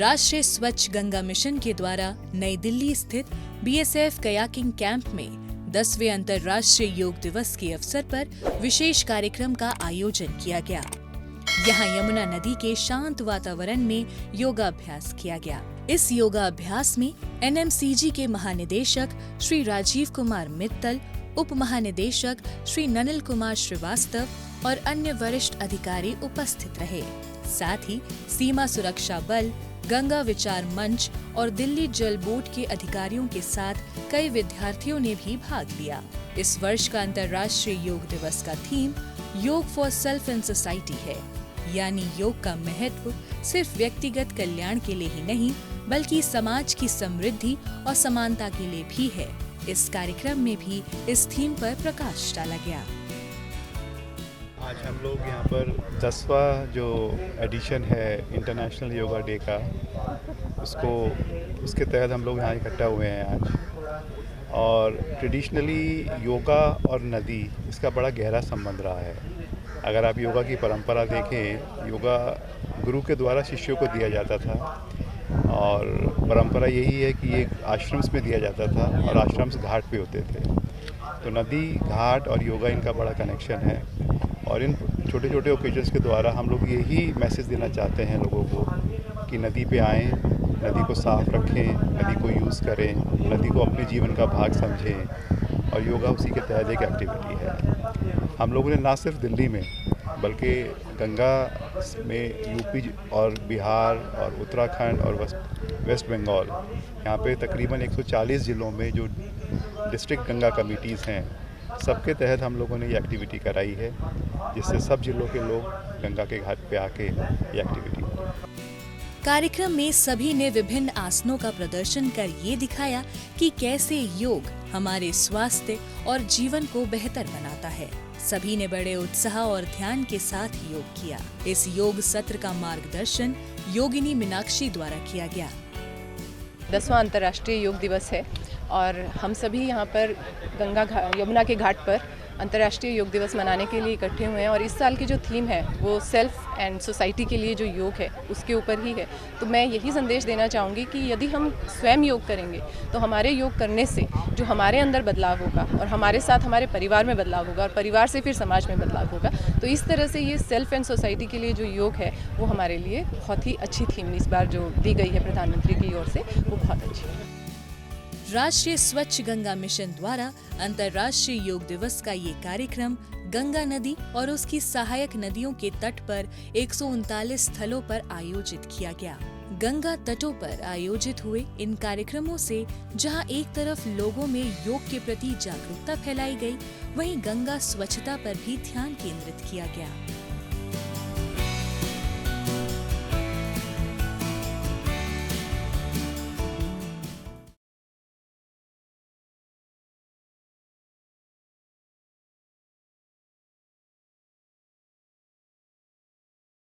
राष्ट्रीय स्वच्छ गंगा मिशन के द्वारा नई दिल्ली स्थित बीएसएफ कयाकिंग कैंप में 10वें अंतर्राष्ट्रीय योग दिवस के अवसर पर विशेष कार्यक्रम का आयोजन किया गया। यहाँ यमुना नदी के शांत वातावरण में योगाभ्यास किया गया। इस योगाभ्यास में एनएमसीजी के महानिदेशक श्री राजीव कुमार मित्तल, उप महानिदेशक श्री ननिल कुमार श्रीवास्तव और अन्य वरिष्ठ अधिकारी उपस्थित रहे। साथ ही सीमा सुरक्षा बल, गंगा विचार मंच और दिल्ली जल बोर्ड के अधिकारियों के साथ कई विद्यार्थियों ने भी भाग लिया। इस वर्ष का अंतर्राष्ट्रीय योग दिवस का थीम योग फॉर सेल्फ एंड सोसाइटी है, यानी योग का महत्व सिर्फ व्यक्तिगत कल्याण के लिए ही नहीं बल्कि समाज की समृद्धि और समानता के लिए भी है। इस कार्यक्रम में भी इस थीम पर प्रकाश डाला गया। आज हम लोग यहाँ पर 10वां जो एडिशन है इंटरनेशनल योगा डे का, उसके तहत हम लोग यहाँ इकट्ठा हुए हैं आज। और ट्रेडिशनली योगा और नदी, इसका बड़ा गहरा संबंध रहा है। अगर आप योगा की परंपरा देखें, योगा गुरु के द्वारा शिष्यों को दिया जाता था और परंपरा यही है कि ये आश्रम्स में दिया जाता था और आश्रम्स घाट पे होते थे। तो नदी, घाट और योगा, इनका बड़ा कनेक्शन है और इन छोटे छोटे ओकेजन्स के द्वारा हम लोग यही मैसेज देना चाहते हैं लोगों को कि नदी पे आएँ, नदी को साफ रखें, नदी को यूज़ करें, नदी को अपने जीवन का भाग समझें। और योगा उसी के तहत एक एक्टिविटी है। हम लोगों ने ना सिर्फ दिल्ली में बल्कि गंगा में यूपी और बिहार और उत्तराखंड और वेस्ट बंगाल, यहाँ पे तकरीबन 140 ज़िलों में जो डिस्ट्रिक्ट गंगा कमिटीज़ हैं, सबके तहत हम लोगों ने ये एक्टिविटी कराई है, जिससे सब जिलों के लोग गंगा के घाट पे आके ये एक्टिविटी। कार्यक्रम में सभी ने विभिन्न आसनों का प्रदर्शन कर ये दिखाया कि कैसे योग हमारे स्वास्थ्य और जीवन को बेहतर बनाता है। सभी ने बड़े उत्साह और ध्यान के साथ योग किया। इस योग सत्र का मार्गदर्शन योगिनी मीनाक्षी द्वारा किया गया। 10वां अंतर्राष्ट्रीय योग दिवस है और हम सभी यहाँ पर यमुना के घाट पर अंतर्राष्ट्रीय योग दिवस मनाने के लिए इकट्ठे हुए हैं। और इस साल की जो थीम है वो सेल्फ एंड सोसाइटी के लिए जो योग है उसके ऊपर ही है। तो मैं यही संदेश देना चाहूँगी कि यदि हम स्वयं योग करेंगे तो हमारे योग करने से जो हमारे अंदर बदलाव होगा और हमारे साथ हमारे परिवार में बदलाव होगा और परिवार से फिर समाज में बदलाव होगा। तो इस तरह से ये सेल्फ एंड सोसाइटी के लिए जो योग है वो हमारे लिए बहुत ही अच्छी थीम इस बार जो दी गई है प्रधानमंत्री की ओर से, वो बहुत अच्छी है। राष्ट्रीय स्वच्छ गंगा मिशन द्वारा अंतर्राष्ट्रीय योग दिवस का ये कार्यक्रम गंगा नदी और उसकी सहायक नदियों के तट पर 139 स्थलों पर आयोजित किया गया। गंगा तटों पर आयोजित हुए इन कार्यक्रमों से जहां एक तरफ लोगों में योग के प्रति जागरूकता फैलाई गई, वहीं गंगा स्वच्छता पर भी ध्यान केंद्रित किया गया।